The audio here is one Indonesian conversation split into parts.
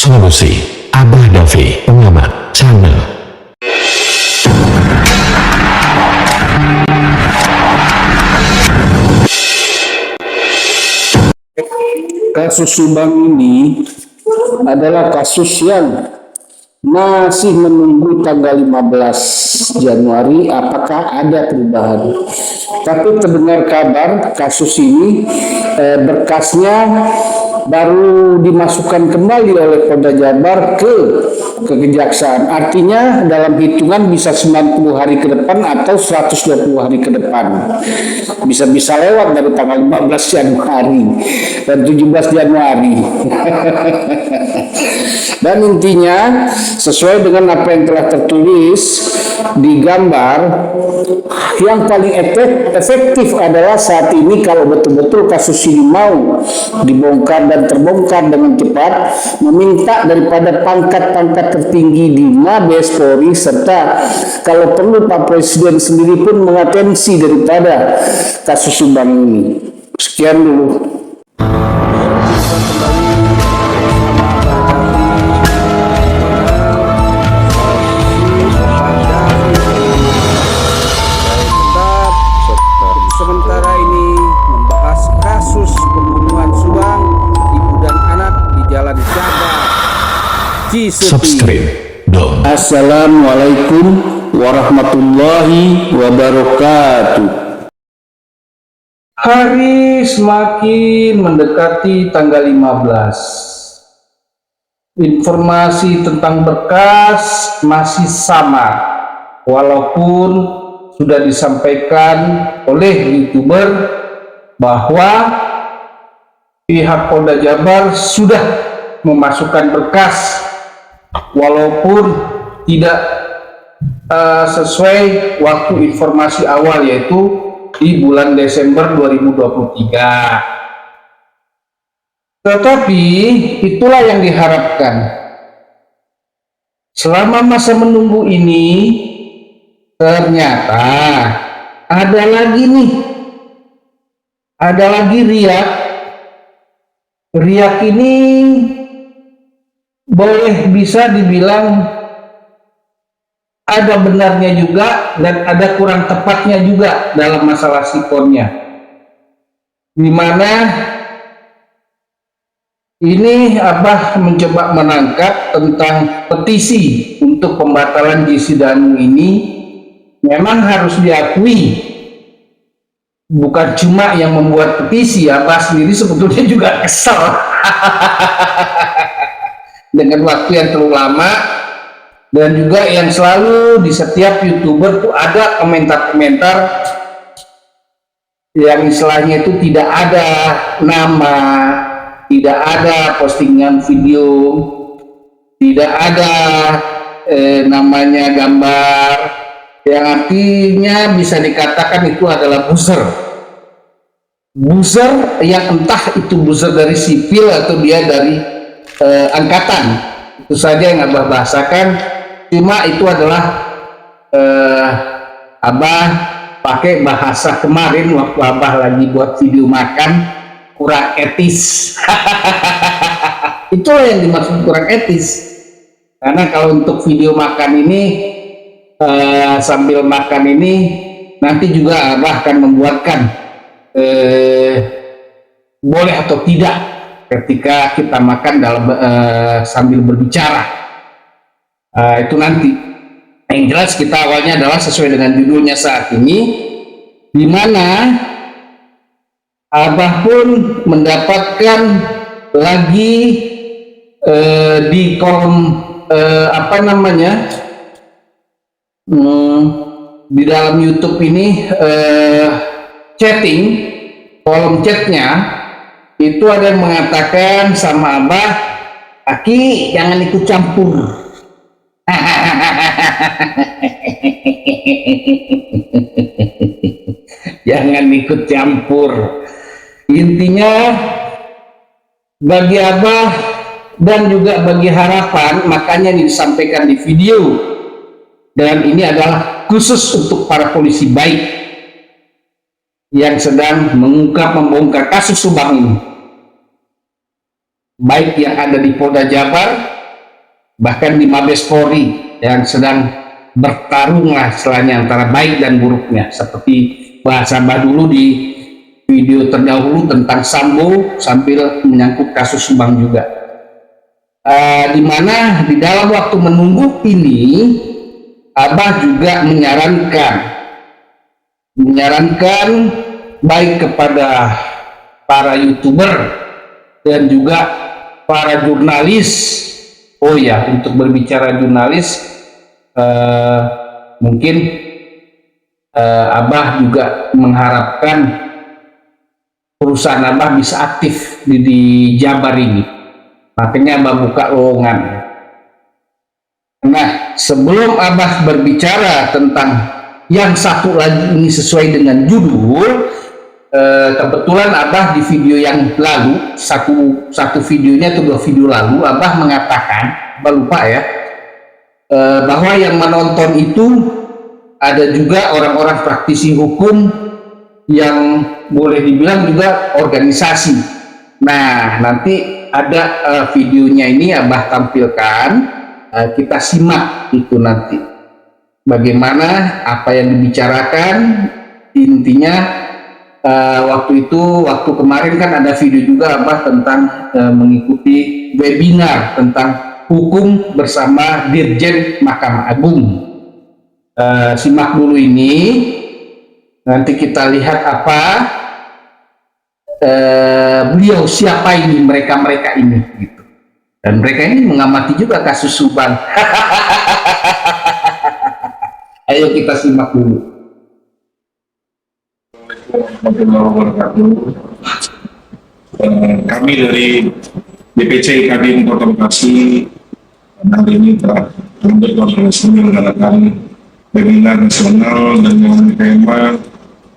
Solusi Abah Davi, pengamat channel. Kasus Subang ini adalah kasus yang masih menunggu tanggal 15 Januari apakah ada perubahan. Tapi terdengar kabar kasus ini berkasnya baru dimasukkan kembali oleh Polda Jabar ke kejaksaan. Artinya dalam hitungan bisa 90 hari ke depan atau 120 hari ke depan. Bisa-bisa lewat dari tanggal 15 Januari dan 17 Januari. Dan intinya sesuai dengan apa yang telah tertulis di gambar, yang paling efektif adalah saat ini kalau betul-betul kasus ini mau dibongkar dan terbongkar dengan cepat, meminta daripada pangkat-pangkat tertinggi di Mabes Polri serta kalau perlu Pak Presiden sendiri pun mengatensi daripada kasus Subang ini. Sekian dulu. Sementara ini membahas kasus pembunuhan Subang, ibu dan anak di Jalan Jabar, Cisepi. Subscribe dong. Assalamualaikum warahmatullahi wabarakatuh. Hari semakin mendekati tanggal 15. Informasi tentang berkas masih sama, walaupun sudah disampaikan oleh YouTuber bahwa pihak Polda Jabar sudah memasukkan berkas walaupun tidak sesuai waktu informasi awal, yaitu di bulan Desember 2023. Tetapi itulah yang diharapkan. Selama masa menunggu ini ternyata ada lagi riak. Riak ini boleh bisa dibilang ada benarnya juga dan ada kurang tepatnya juga dalam masalah sikonnya, di mana ini Abah mencoba menangkap tentang petisi untuk pembatalan JC Danu ini. Memang harus diakui, bukan cuma yang membuat petisi, Abah sendiri sebetulnya juga kesel dengan waktu yang terlalu lama, dan juga yang selalu di setiap YouTuber tuh ada komentar-komentar yang istilahnya itu tidak ada nama, tidak ada postingan video, tidak ada namanya gambar, yang artinya bisa dikatakan itu adalah buzzer yang entah itu buzzer dari sipil atau dia dari angkatan. Itu saja yang Abah bahasakan. Cuma itu adalah Abah pakai bahasa kemarin waktu Abah lagi buat video makan, kurang etis. Itulah yang dimaksud kurang etis, karena kalau untuk video makan ini sambil makan ini nanti juga Abah akan membuatkan boleh atau tidak ketika kita makan dalam sambil berbicara, itu nanti. Yang jelas kita awalnya adalah sesuai dengan judulnya saat ini, di mana Abah pun mendapatkan lagi di kolom di dalam YouTube ini chatting, kolom chatnya itu ada yang mengatakan sama Abah, "Aki jangan ikut campur." Jangan ikut campur. Intinya bagi Abah dan juga bagi harapan, makanya ini disampaikan di video. Dan ini adalah khusus untuk para polisi baik yang sedang membongkar kasus Subang ini. baik yang ada di Polda Jabar, bahkan di Mabes Polri yang sedang bertarung lah istilahnya antara baik dan buruknya, seperti bahasa Abah dulu di video terdahulu tentang Sambo sambil menyangkut kasus Subang juga, di mana di dalam waktu menunggu ini Abah juga menyarankan baik kepada para YouTuber dan juga para jurnalis. Oh ya, untuk berbicara jurnalis, mungkin Abah juga mengharapkan perusahaan Abah bisa aktif di Jabar ini. Makanya Abah buka lowongan. Nah, sebelum Abah berbicara tentang yang satu lagi ini sesuai dengan judul, kebetulan Abah di video yang lalu, satu videonya atau 2 video lalu, Abah mengatakan, Abah lupa ya, bahwa yang menonton itu ada juga orang-orang praktisi hukum yang boleh dibilang juga organisasi. Nah, nanti ada videonya ini Abah tampilkan, kita simak itu nanti bagaimana apa yang dibicarakan. Intinya waktu kemarin kan ada video juga Abah tentang mengikuti webinar tentang hukum bersama Dirjen Mahkamah Agung. Simak dulu ini, nanti kita lihat apa beliau, siapa ini mereka ini gitu. Dan mereka ini mengamati juga kasus Subang. Ayo kita simak dulu. Kami dari DPC Kadin Kota Bekasi hari ini telah berkoordinasi mengadakan webinar nasional dengan tema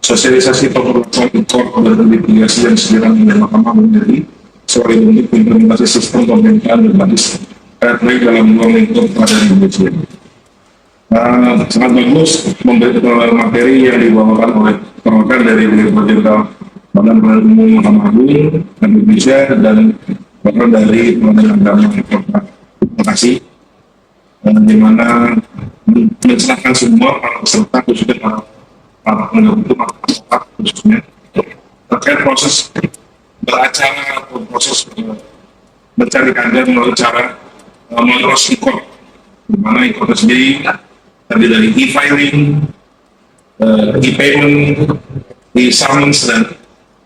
sosialisasi pemberlakuan impor dan mitigasi yang sekiranya oleh Mahkamah menjadi sebagai bentuk implementasi sistem pemerintahan berbasis RT dalam ruang lingkup peradilan Indonesia. Sangat bagus memberi materi yang dibawakan oleh perwakilan dari Direktur Jenderal Badan Peradilan Umum Mahkamah Agung Indonesia dan bahkan dari Pengadilan Agama Kota Bekasi, di mana mencerahkan semua para peserta, khususnya para penegak hukum atau khususnya terkait proses beracara atau proses mencari keadilan melalui cara melalui e-court, di mana e-court sendiri tadi dari e-filing, e-payment, e-summons, dan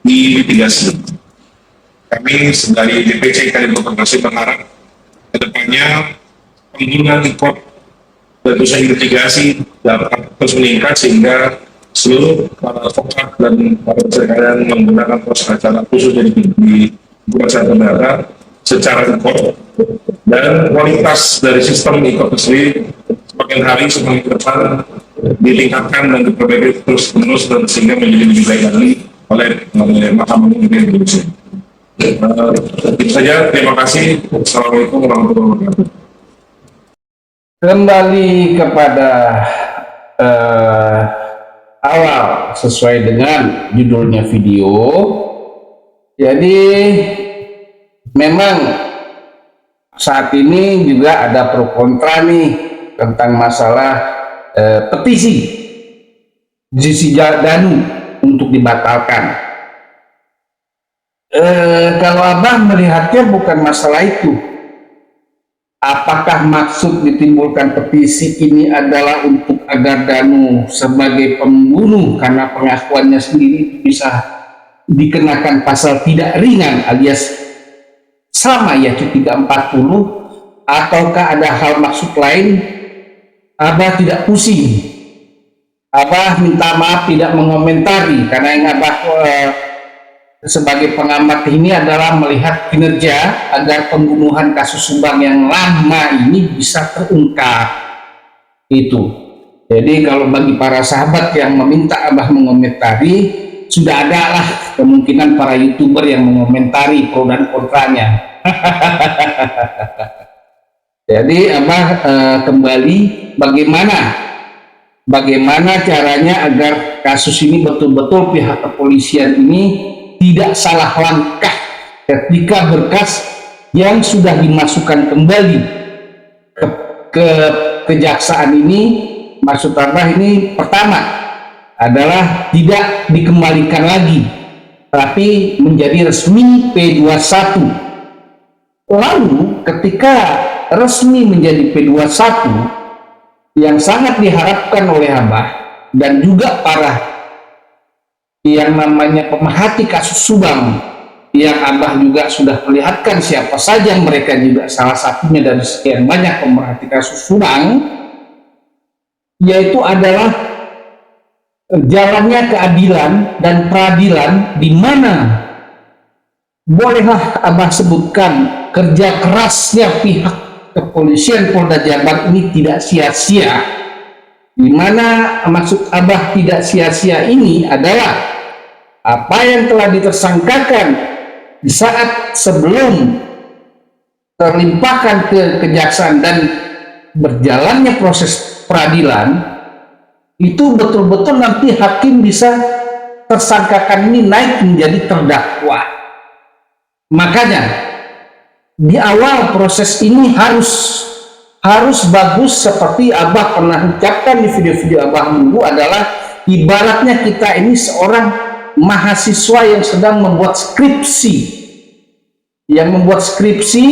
e-litigasi. Kami dari DPC Kadin Kota Bekasi berharap kedepannya penggunaan e-court dan usaha litigasi dapat terus meningkat sehingga seluruh para advokat dan para pencari menggunakan proses acara khusus di kuasa negara secara e-court, dan kualitas dari sistem e-court sendiri semakin hari semakin ke depan ditingkatkan dan diperbaiki terus menerus, dan sehingga menjadi lebih baik lagi oleh Mahkamah Indonesia. Itu saja, terima kasih. Assalamualaikum warahmatullahi wabarakatuh. Kembali kepada awal sesuai dengan judulnya video. Jadi memang saat ini juga ada pro kontra nih tentang masalah petisi JC Danu untuk dibatalkan. Kalau Abah melihatnya bukan masalah itu. Apakah maksud ditimbulkan petisi ini adalah untuk agar Danu sebagai pembunuh karena pengakuannya sendiri bisa dikenakan pasal tidak ringan alias selama ia tidak 40, ataukah ada hal maksud lain? Abah tidak pusing. Abah minta maaf tidak mengomentari, karena yang Abah sebagai pengamat ini adalah melihat kinerja agar pembunuhan kasus Subang yang lama ini bisa terungkap. Itu. Jadi kalau bagi para sahabat yang meminta Abah mengomentari, sudah ada lah kemungkinan para YouTuber yang mengomentari pro dan kontranya. Jadi Abah kembali bagaimana caranya agar kasus ini betul-betul pihak kepolisian ini tidak salah langkah ketika berkas yang sudah dimasukkan kembali ke kejaksaan ini. Maksud Abah ini pertama adalah tidak dikembalikan lagi, tapi menjadi resmi P21. Lalu ketika resmi menjadi P21, yang sangat diharapkan oleh Abah dan juga para yang namanya pemerhati kasus Subang, yang Abah juga sudah perlihatkan siapa saja mereka, juga salah satunya dari sekian banyak pemerhati kasus Subang, yaitu adalah jalannya keadilan dan peradilan, di mana bolehlah Abah sebutkan kerja kerasnya pihak kepolisian Polda Jabar ini tidak sia-sia. Di mana maksud Abah tidak sia-sia ini adalah apa yang telah ditersangkakan di saat sebelum terlimpahkan ke kejaksaan dan berjalannya proses peradilan, itu betul-betul nanti hakim bisa tersangkakan ini naik menjadi terdakwa. Makanya di awal proses ini harus bagus, seperti Abah pernah ucapkan di video-video Abah dulu, adalah ibaratnya kita ini seorang mahasiswa yang sedang membuat skripsi. Yang membuat skripsi,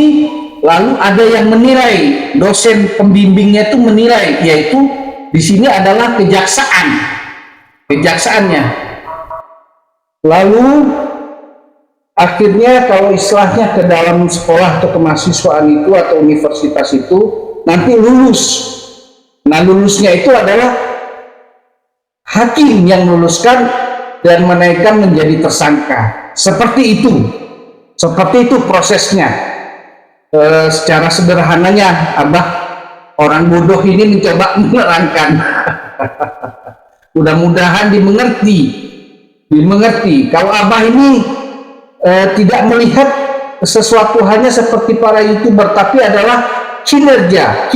lalu ada yang menilai, dosen pembimbingnya itu menilai, yaitu di sini adalah kejaksaannya. Lalu akhirnya kalau istilahnya ke dalam sekolah atau kemahasiswaan itu atau universitas itu nanti lulus. Nah, lulusnya itu adalah hakim yang luluskan dan menaikkan menjadi tersangka. Seperti itu prosesnya. Secara sederhananya Abah, orang bodoh ini mencoba menerangkan. Mudah-mudahan dimengerti. Kalau Abah ini tidak melihat sesuatu hanya seperti para YouTuber, tapi adalah kinerja.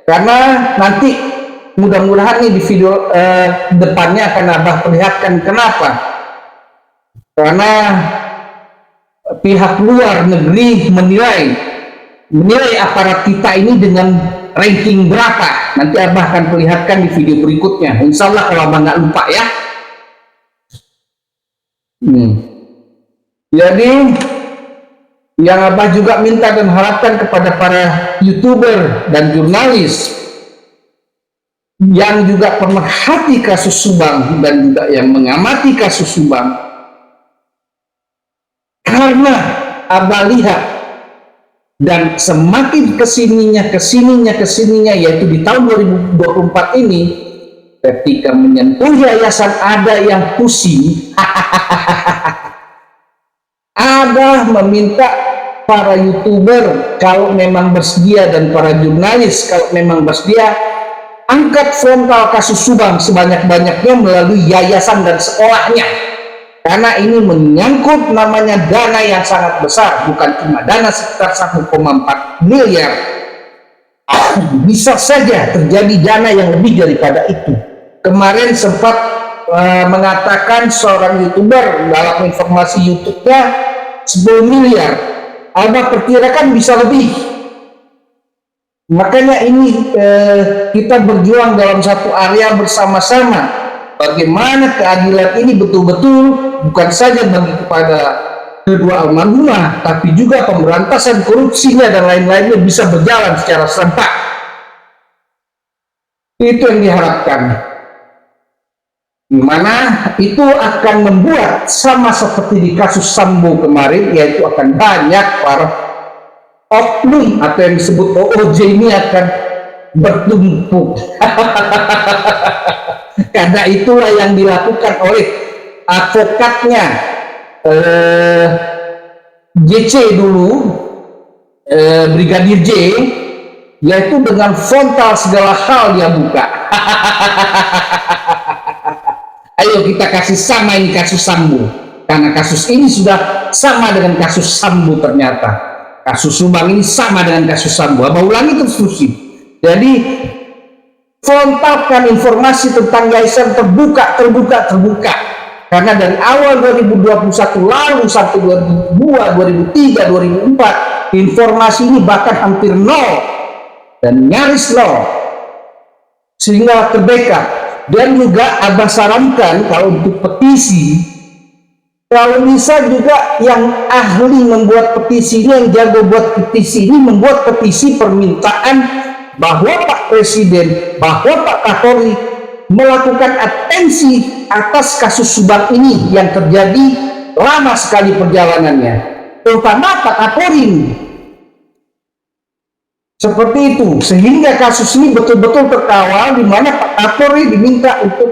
Karena nanti mudah-mudahan nih di video depannya akan Abah perlihatkan kenapa. Karena pihak luar negeri menilai aparat kita ini dengan ranking berapa. Nanti Abah akan perlihatkan di video berikutnya. Insya Allah kalau Abah nggak lupa ya. Jadi yang Abah juga minta dan harapkan kepada para YouTuber dan jurnalis yang juga pemerhati kasus Subang dan juga yang mengamati kasus Subang, karena Abah lihat dan semakin kesininya yaitu di tahun 2024 ini, ketika menyentuh yayasan ada yang pusing. Abah meminta para YouTuber kalau memang bersedia dan para jurnalis kalau memang bersedia, angkat frontal kasus Subang sebanyak-banyaknya melalui yayasan dan sekolahnya. Karena ini menyangkut namanya dana yang sangat besar, bukan cuma dana sekitar 1,4 miliar. Bisa saja terjadi dana yang lebih daripada itu. Kemarin sempat mengatakan seorang YouTuber dalam informasi YouTube-nya 10 miliar. Abah perkirakan bisa lebih. Makanya ini kita berjuang dalam satu area bersama-sama. Bagaimana keadilan ini betul-betul bukan saja bagi kepada kedua almarhumah, tapi juga pemberantasan korupsinya dan lain-lainnya bisa berjalan secara serentak. Itu yang diharapkan. Mana itu akan membuat sama seperti di kasus Sambo kemarin, yaitu akan banyak para oknum atau yang disebut OOJ ini akan bertumpuk. Karena itulah yang dilakukan oleh advokatnya JC dulu, Brigadir J, yaitu dengan frontal segala hal dia buka. Ayo kita kasih sama ini kasus Sambo, karena kasus ini sudah sama dengan kasus Sambo. Ternyata kasus Subang ini sama dengan kasus Sambo. Abah ulangi terus. Jadi frontalkan informasi tentang yayasan terbuka. Karena dari awal 2021 lalu sampai 2002, 2003, 2004 informasi ini bahkan hampir nol dan nyaris nol, sehingga terbackup. Dan juga Abah sarankan kalau untuk petisi, kalau bisa juga yang ahli membuat petisi ini, yang jago buat petisi ini, membuat petisi permintaan bahwa Pak Presiden, bahwa Pak Kapolri melakukan atensi atas kasus Subang ini yang terjadi lama sekali perjalanannya, terutama Pak Kapolri. Seperti itu, sehingga kasus ini betul-betul terkawal, di mana Pak Kapolri diminta untuk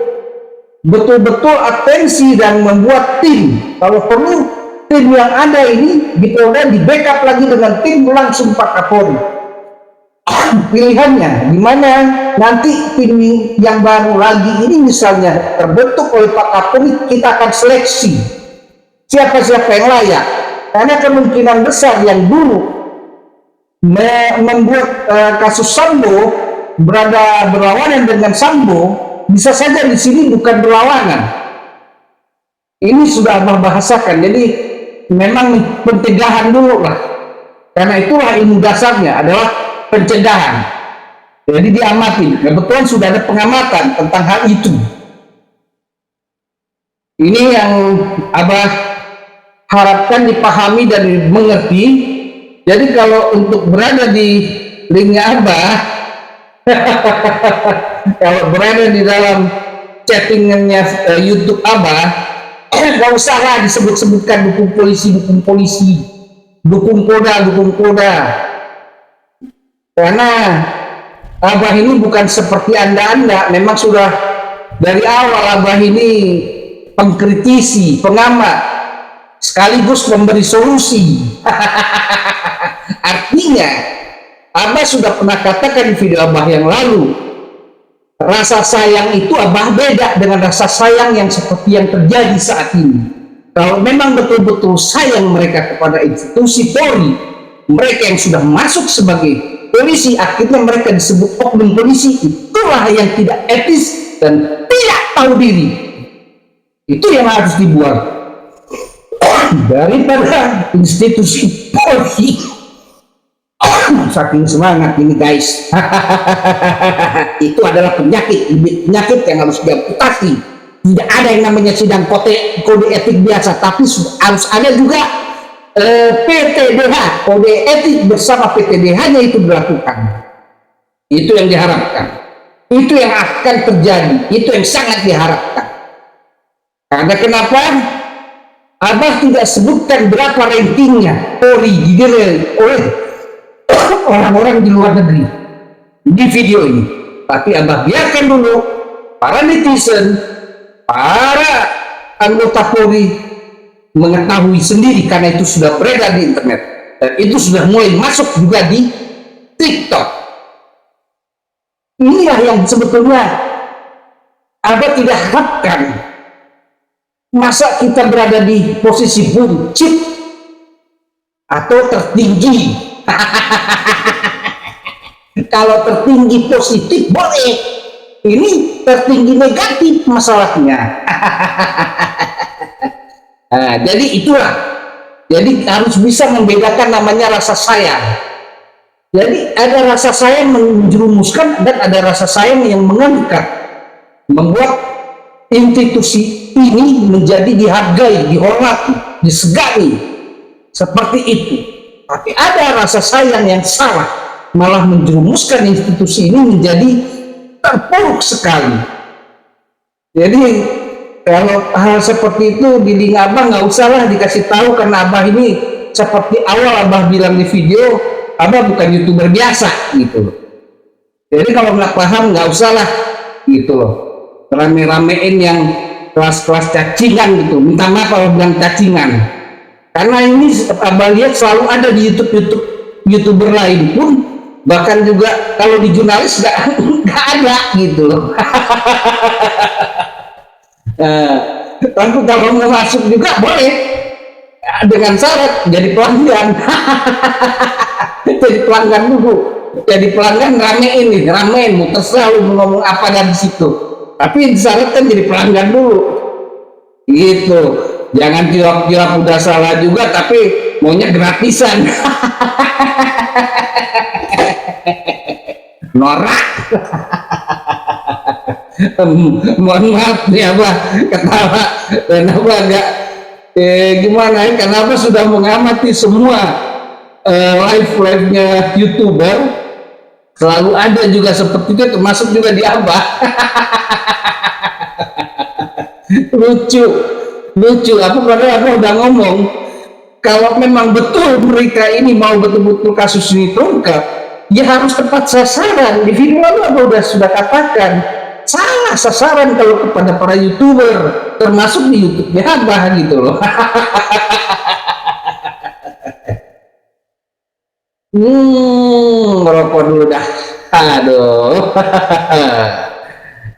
betul-betul atensi dan membuat tim. Kalau perlu, tim yang ada ini di Polda di backup lagi dengan tim langsung Pak Kapolri. Pilihannya gimana nanti tim yang baru lagi ini misalnya terbentuk oleh Pak Kapolri, kita akan seleksi siapa-siapa yang layak, karena kemungkinan besar yang dulu membuat kasus Sambo berlawanan dengan Sambo bisa saja di sini bukan berlawanan. Ini sudah Abah bahasakan, jadi memang pencegahan dulu lah, karena itulah ilmu dasarnya adalah pencegahan. Jadi diamati, kebetulan sudah ada pengamatan tentang hal itu. Ini yang Abah harapkan dipahami dan mengerti. Jadi kalau untuk berada di linknya Abah, kalau berada di dalam chattingannya YouTube Abah, gak usah lah disebut-sebutkan dukung polisi, dukung Polda. Karena Abah ini bukan seperti Anda, memang sudah dari awal Abah ini pengkritisi, pengamat, sekaligus memberi solusi. Artinya, Abah sudah pernah katakan di video Abah yang lalu, rasa sayang itu Abah beda dengan rasa sayang yang seperti yang terjadi saat ini. Kalau memang betul-betul sayang mereka kepada institusi Polri, mereka yang sudah masuk sebagai polisi, akhirnya mereka disebut oknum polisi, itulah yang tidak etis dan tidak tahu diri. Itu yang harus dibuang daripada institusi Polri. Saking semangat ini guys. Itu adalah penyakit yang harus diamputasi. Tidak ada yang namanya sidang kode etik biasa, tapi harus ada juga PTDH, kode etik bersama PTDH-nya itu dilakukan. Itu yang diharapkan, itu yang akan terjadi, itu yang sangat diharapkan. Karena kenapa Abah tidak sebutkan berapa rankingnya Polri didirikan oleh orang-orang di luar negeri di video ini, tapi Abah biarkan dulu para netizen, para anggota Polri mengetahui sendiri, karena itu sudah beredar di internet dan itu sudah mulai masuk juga di TikTok. Inilah yang sebetulnya Abah tidak harapkan. Masa kita berada di posisi buncit atau tertinggi? Kalau tertinggi positif boleh, ini tertinggi negatif masalahnya. Nah, jadi itulah, jadi harus bisa membedakan namanya rasa sayang. Jadi ada rasa sayang menjerumuskan dan ada rasa sayang yang mengangkat, membuat institusi ini menjadi dihargai, dihormati, disegani, seperti itu. Tapi ada rasa sayang yang salah, malah menjerumuskan institusi ini menjadi terpuruk sekali. Jadi kalau hal seperti itu di link Abah nggak usah lah dikasih tahu, karena Abah ini seperti awal Abah bilang di video, Abah bukan YouTuber biasa gitu loh. Jadi kalau nggak paham nggak usah lah gitu loh, rame-ramein yang kelas-kelas cacingan gitu. Minta maaf kalau bilang cacingan, karena ini Abah lihat selalu ada di YouTuber lain pun, bahkan juga kalau di jurnalis nggak ada gitu loh. Tentu kalau mau masuk juga boleh, dengan syarat jadi pelanggan. Jadi pelanggan dulu, jadi pelanggan ramein, mau terserah lu ngomong apa dari situ, tapi disyaratkan jadi pelanggan dulu. Gitu. Jangan jawab-jawab udah salah juga tapi maunya gratisan. Norak. Mohon maaf nih Abah ketawa dan Abah agak gimana ya, karena Abah sudah mengamati semua live-nya YouTuber, selalu ada juga seperti itu, termasuk juga di Abah. lucu apa padahal Abah udah ngomong kalau memang betul mereka ini mau betul-betul kasus ini terungkap, ya harus tepat sasaran. Di video lalu Abah sudah katakan salah sasaran kalau kepada para YouTuber, termasuk di YouTube-nya Abah gitu loh. Merokok dulu dah. Aduh.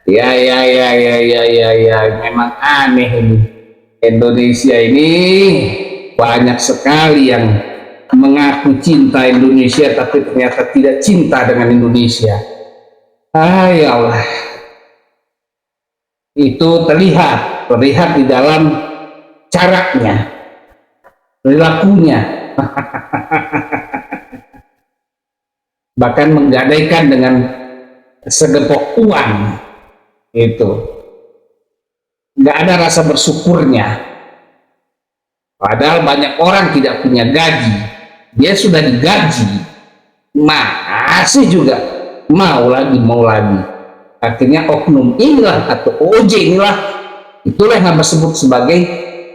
Ya, memang aneh ini. Indonesia ini banyak sekali yang mengaku cinta Indonesia tapi ternyata tidak cinta dengan Indonesia. Ya Allah. Itu terlihat di dalam caranya, perilakunya. Bahkan menggadaikan dengan segepok uang. Itu nggak ada rasa bersyukurnya, padahal banyak orang tidak punya gaji, dia sudah digaji masih juga mau lagi. Akhirnya oknum inilah atau OJ inilah, itulah yang disebut sebagai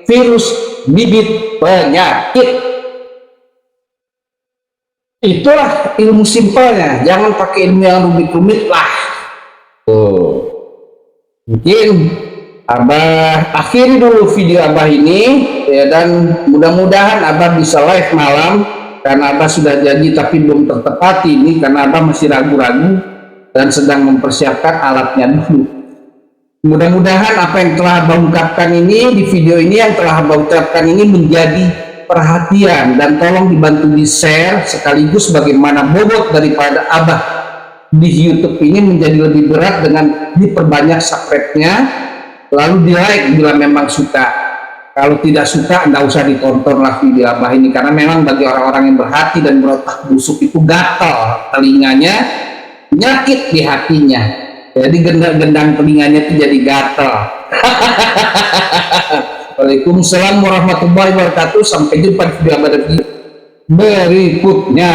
virus bibit penyakit. Itulah ilmu simpelnya, jangan pakai ilmu yang rumit-rumit lah. Mungkin Abah akhiri dulu video Abah ini ya, dan mudah-mudahan Abah bisa live malam, karena Abah sudah janji tapi belum tertepati ini karena Abah masih ragu-ragu dan sedang mempersiapkan alatnya dulu. Mudah-mudahan apa yang telah Abah ungkapkan ini di video ini, yang telah Abah ucapkan ini menjadi perhatian, dan tolong dibantu di share sekaligus bagaimana bobot daripada Abah di YouTube ini menjadi lebih berat dengan diperbanyak subscribe-nya, lalu di like bila memang suka. Kalau tidak suka enggak usah ditonton lah video Abah ini, karena memang bagi orang-orang yang berhati dan berotak busuk itu gatal telinganya, nyakit di hatinya, jadi gendang telinganya itu jadi gatal. Waalaikumsalam warahmatullahi wabarakatuh. Sampai jumpa di video berikutnya.